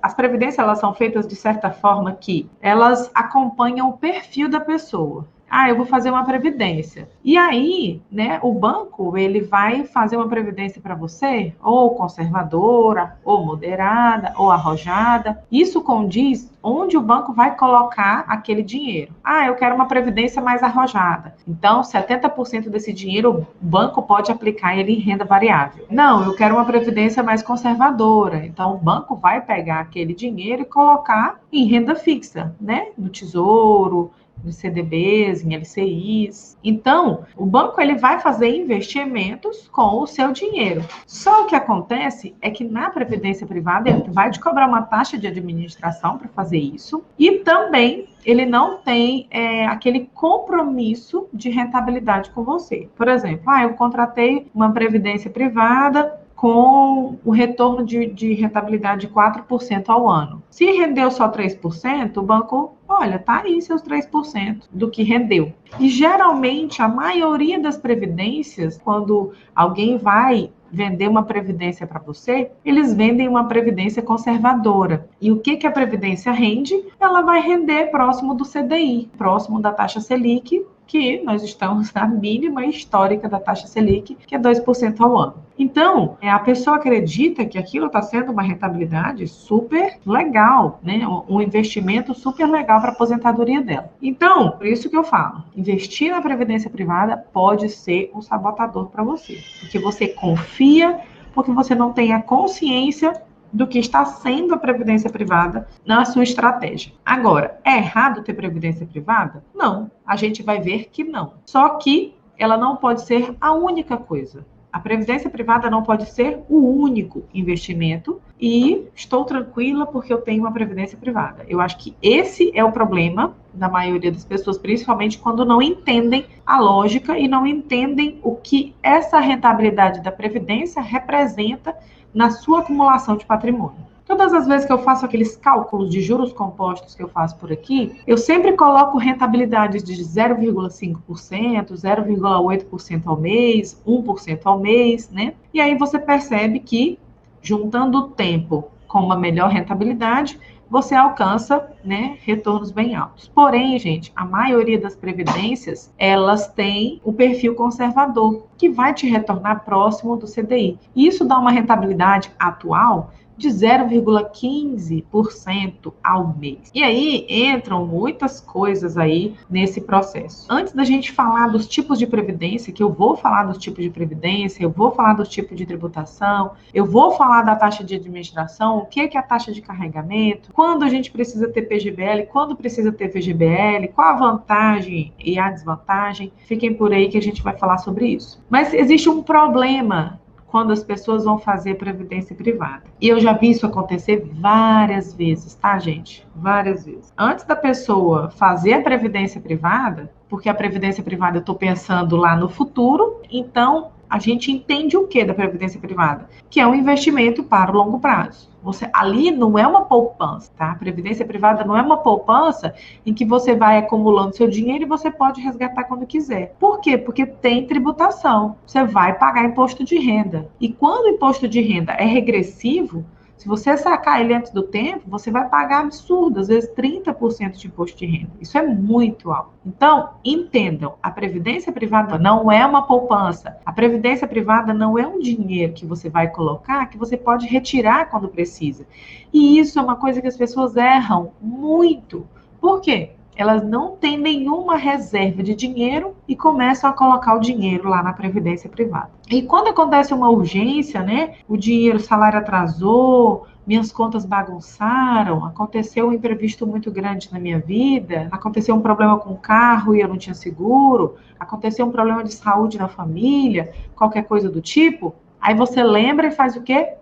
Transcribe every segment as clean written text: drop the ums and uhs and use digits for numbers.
As previdências, elas são feitas de certa forma que elas acompanham o perfil da pessoa. Eu vou fazer uma previdência. E aí, né, o banco, ele vai fazer uma previdência para você, ou conservadora, ou moderada, ou arrojada. Isso condiz onde o banco vai colocar aquele dinheiro. Eu quero uma previdência mais arrojada. Então, 70% desse dinheiro o banco pode aplicar ele em renda variável. Não, eu quero uma previdência mais conservadora. Então, o banco vai pegar aquele dinheiro e colocar em renda fixa, né? No Tesouro, em CDBs, em LCIs. Então, o banco ele vai fazer investimentos com o seu dinheiro. Só o que acontece é que na previdência privada ele vai te cobrar uma taxa de administração para fazer isso e também ele não tem aquele compromisso de rentabilidade com você. Por exemplo, eu contratei uma previdência privada com o retorno de rentabilidade de 4% ao ano. Se rendeu só 3%, o banco, olha, tá aí seus 3% do que rendeu. E geralmente, a maioria das previdências, quando alguém vai vender uma previdência para você, eles vendem uma previdência conservadora. E o que a previdência rende? Ela vai render próximo do CDI, próximo da taxa Selic, que nós estamos na mínima histórica da taxa Selic, que é 2% ao ano. Então, a pessoa acredita que aquilo está sendo uma rentabilidade super legal, né? Um investimento super legal para a aposentadoria dela. Então, por isso que eu falo, investir na previdência privada pode ser um sabotador para você, porque você confia, porque você não tem a consciência do que está sendo a previdência privada na sua estratégia. Agora, é errado ter previdência privada? Não, a gente vai ver que não. Só que ela não pode ser a única coisa. A previdência privada não pode ser o único investimento e estou tranquila porque eu tenho uma previdência privada. Eu acho que esse é o problema da maioria das pessoas, principalmente quando não entendem a lógica e não entendem o que essa rentabilidade da previdência representa na sua acumulação de patrimônio. Todas as vezes que eu faço aqueles cálculos de juros compostos que eu faço por aqui, eu sempre coloco rentabilidades de 0,5%, 0,8% ao mês, 1% ao mês, né? E aí você percebe que, juntando o tempo com uma melhor rentabilidade, você alcança, né, retornos bem altos. Porém, gente, a maioria das previdências, elas têm o perfil conservador, que vai te retornar próximo do CDI. Isso dá uma rentabilidade atual de 0,15% ao mês. E aí entram muitas coisas aí nesse processo. Antes da gente falar dos tipos de previdência, que eu vou falar dos tipos de previdência, eu vou falar dos tipos de tributação, eu vou falar da taxa de administração, o que é a taxa de carregamento, quando a gente precisa ter PGBL, quando precisa ter VGBL, qual a vantagem e a desvantagem. Fiquem por aí que a gente vai falar sobre isso. Mas existe um problema quando as pessoas vão fazer previdência privada. E eu já vi isso acontecer várias vezes, tá, gente? Várias vezes. Antes da pessoa fazer a previdência privada, porque a previdência privada eu estou pensando lá no futuro, então a gente entende o que da previdência privada? Que é um investimento para o longo prazo. Ali não é uma poupança, tá? A previdência privada não é uma poupança em que você vai acumulando seu dinheiro e você pode resgatar quando quiser. Por quê? Porque tem tributação. Você vai pagar imposto de renda. E quando o imposto de renda é regressivo, se você sacar ele antes do tempo, você vai pagar absurdo, às vezes 30% de imposto de renda. Isso é muito alto. Então, entendam, a previdência privada não é uma poupança. A previdência privada não é um dinheiro que você vai colocar, que você pode retirar quando precisa. E isso é uma coisa que as pessoas erram muito. Por quê? Elas não têm nenhuma reserva de dinheiro e começam a colocar o dinheiro lá na previdência privada. E quando acontece uma urgência, né? O dinheiro, o salário atrasou, minhas contas bagunçaram, aconteceu um imprevisto muito grande na minha vida, aconteceu um problema com o carro e eu não tinha seguro, aconteceu um problema de saúde na família, qualquer coisa do tipo. Aí você lembra e faz o quê?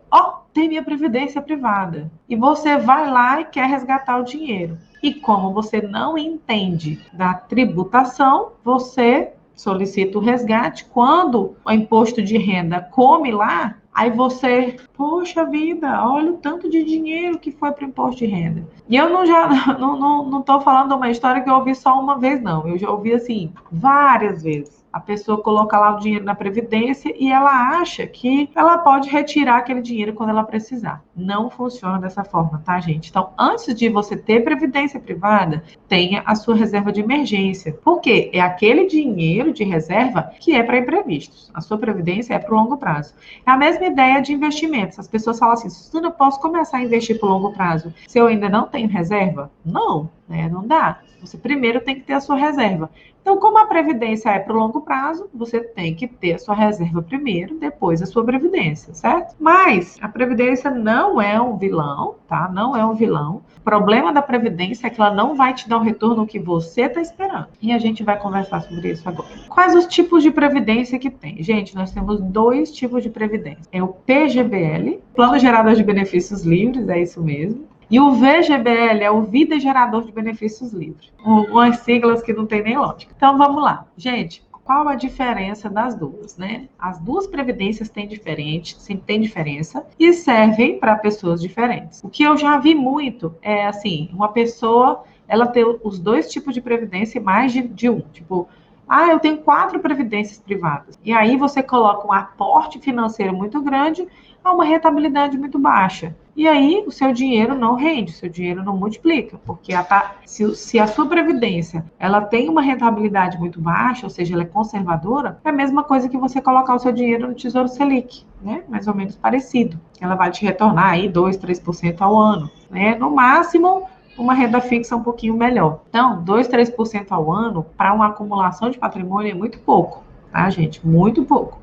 Tem minha previdência privada. E você vai lá e quer resgatar o dinheiro. E como você não entende da tributação, você solicita o resgate. Quando o imposto de renda come lá, aí você, poxa vida, olha o tanto de dinheiro que foi para o imposto de renda. E eu não estou falando uma história que eu ouvi só uma vez, não. Eu já ouvi assim várias vezes. A pessoa coloca lá o dinheiro na Previdência e ela acha que ela pode retirar aquele dinheiro quando ela precisar. Não funciona dessa forma, tá, gente? Então, antes de você ter Previdência privada, tenha a sua reserva de emergência. Por quê? É aquele dinheiro de reserva que é para imprevistos. A sua Previdência é para o longo prazo. É a mesma ideia de investimentos. As pessoas falam assim, Suzana, eu posso começar a investir por longo prazo se eu ainda não tenho reserva? Não, né? Não dá. Você primeiro tem que ter a sua reserva. Então, como a previdência é para o longo prazo, você tem que ter a sua reserva primeiro, depois a sua previdência, certo? Mas a previdência não é um vilão, tá? Não é um vilão. O problema da previdência é que ela não vai te dar o retorno que você está esperando. E a gente vai conversar sobre isso agora. Quais os tipos de previdência que tem? Gente, nós temos 2 tipos de previdência. É o PGBL, Plano Gerador de Benefícios Livres, é isso mesmo. E o VGBL é o Vida Gerador de Benefícios Livres. Umas siglas que não tem nem lógica. Então, vamos lá. Gente, qual a diferença das duas, né? As duas previdências têm diferença e servem para pessoas diferentes. O que eu já vi muito é, assim, uma pessoa, ela ter os 2 tipos de previdência e mais de um. Tipo, eu tenho 4 previdências privadas. E aí você coloca um aporte financeiro muito grande a uma rentabilidade muito baixa. E aí o seu dinheiro não rende, o seu dinheiro não multiplica, porque se a sua previdência ela tem uma rentabilidade muito baixa, ou seja, ela é conservadora, é a mesma coisa que você colocar o seu dinheiro no Tesouro Selic, né? Mais ou menos parecido. Ela vai te retornar aí 2, 3% ao ano, né? No máximo, uma renda fixa um pouquinho melhor. Então, 2, 3% ao ano para uma acumulação de patrimônio é muito pouco, tá, gente? Muito pouco.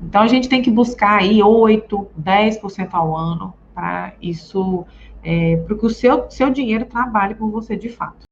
Então, a gente tem que buscar aí 8, 10% ao ano para isso, para que o seu dinheiro trabalhe por você de fato.